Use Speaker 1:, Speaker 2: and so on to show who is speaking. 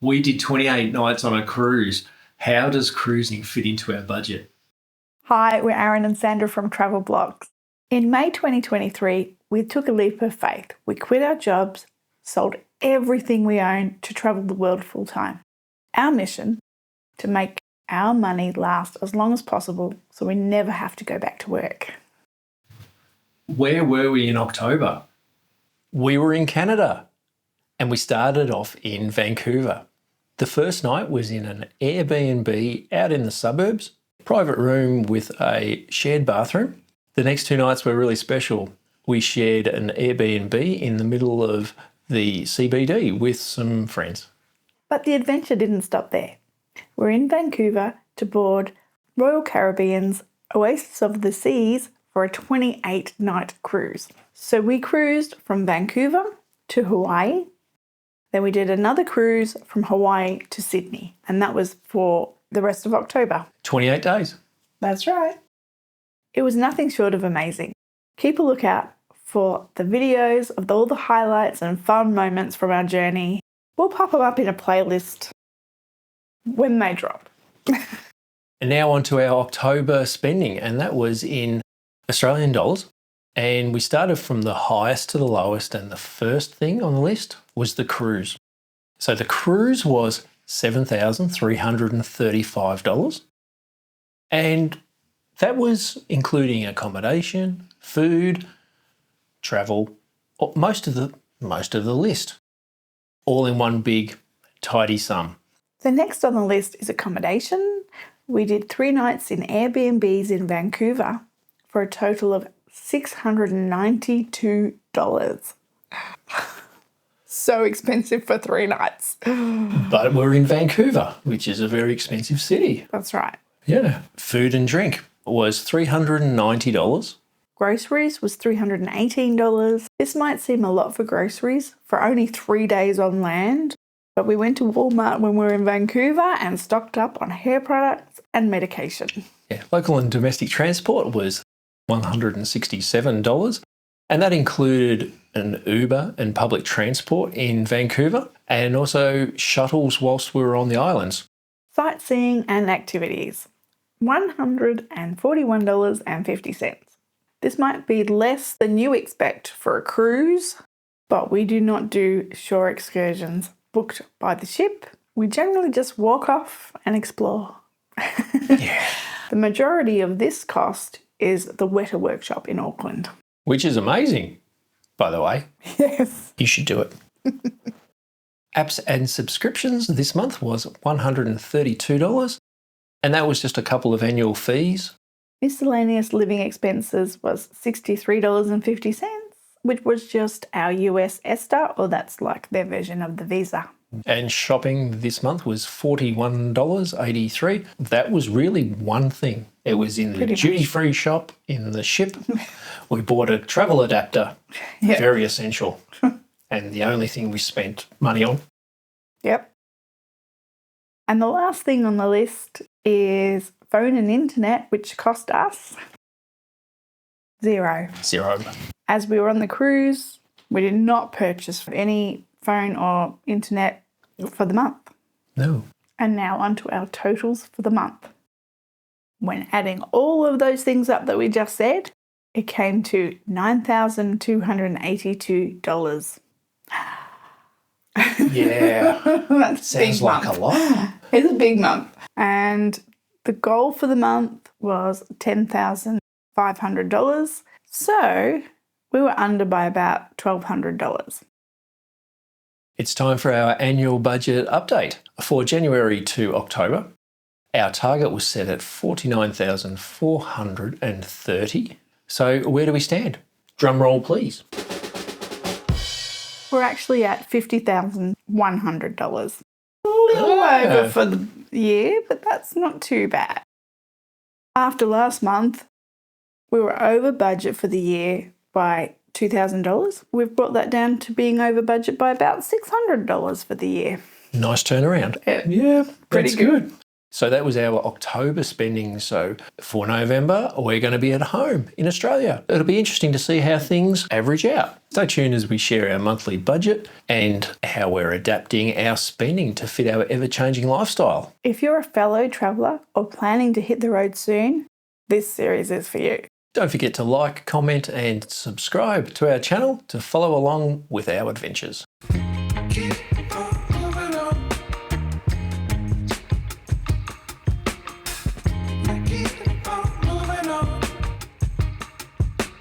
Speaker 1: We did 28 nights on a cruise. How does cruising fit into our budget?
Speaker 2: Hi, we're Aaron and Sandra from Travel Blogs. In May 2023, we took a leap of faith. We quit our jobs, sold everything we own to travel the world full time. Our mission, to make our money last as long as possible so we never have to go back to work.
Speaker 1: Where were we in October?
Speaker 3: We were in Canada and we started off in Vancouver. The first night was in an Airbnb out in the suburbs, private room with a shared bathroom. The next 2 nights were really special. We shared an Airbnb in the middle of the CBD with some friends.
Speaker 2: But the adventure didn't stop there. We're in Vancouver to board Royal Caribbean's Oasis of the Seas for a 28-night cruise. So we cruised from Vancouver to Hawaii. Then we did another cruise from Hawaii to Sydney, and that was for the rest of October.
Speaker 3: 28 days.
Speaker 2: That's right. It was nothing short of amazing. Keep a lookout for the videos of all the highlights and fun moments from our journey. We'll pop them up in a playlist when they drop.
Speaker 3: And now on to our October spending, and that was in Australian dollars. And we started from the highest to the lowest, and the first thing on the list was the cruise. So the cruise was $7,335. And that was including accommodation, food, travel, most of the list, all in one big tidy sum.
Speaker 2: The next on the list is accommodation. We did 3 nights in Airbnbs in Vancouver for a total of $692. So expensive for 3 nights.
Speaker 3: But we're in Vancouver, which is a very expensive city.
Speaker 2: That's right.
Speaker 3: Yeah. Food and drink was $390.
Speaker 2: Groceries was $318. This might seem a lot for groceries for only 3 days on land, but we went to Walmart when we were in Vancouver and stocked up on hair products and medication.
Speaker 3: Yeah. Local and domestic transport was $167, and that included an Uber and public transport in Vancouver and also shuttles whilst we were on the islands.
Speaker 2: Sightseeing and activities, $141.50. This might be less than you expect for a cruise, but we do not do shore excursions booked by the ship. We generally just walk off and explore.
Speaker 3: Yeah.
Speaker 2: The majority of this cost is the Weta Workshop in Auckland.
Speaker 3: Which is amazing, by the way.
Speaker 2: Yes.
Speaker 3: You should do it. Apps and subscriptions this month was $132, and that was just a couple of annual fees.
Speaker 2: Miscellaneous living expenses was $63.50, which was just our US ESTA, or that's like their version of the Visa.
Speaker 3: And shopping this month was $41.83. That was really one thing. It was in the duty-free shop in the ship. We bought a travel adapter,
Speaker 2: Yep.
Speaker 3: very essential, and the only thing we spent money on.
Speaker 2: Yep. And the last thing on the list is phone and internet, which cost us $0. As we were on the cruise, we did not purchase any phone or internet for the month.
Speaker 3: No.
Speaker 2: And now onto our totals for the month. When adding all of those things up that we just said, it came to $9,282.
Speaker 3: Yeah.
Speaker 2: That's
Speaker 3: Sounds like a lot.
Speaker 2: It's a big month. And the goal for the month was $10,500. So we were under by about $1,200.
Speaker 3: It's time for our annual budget update. For January to October, our target was set at $49,430. So where do we stand? Drum roll, please.
Speaker 2: We're actually at $50,100. A little over for the year, but that's not too bad. After last month, we were over budget for the year by $2,000. We've brought that down to being over budget by about $600 for the year.
Speaker 3: Nice turnaround.
Speaker 2: Yeah,
Speaker 3: Pretty good. So that was our October spending. So for November, we're going to be at home in Australia. It'll be interesting to see how things average out. Stay tuned as we share our monthly budget and how we're adapting our spending to fit our ever-changing lifestyle.
Speaker 2: If you're a fellow traveller or planning to hit the road soon, this series is for you.
Speaker 3: Don't forget to like, comment and subscribe to our channel to follow along with our adventures.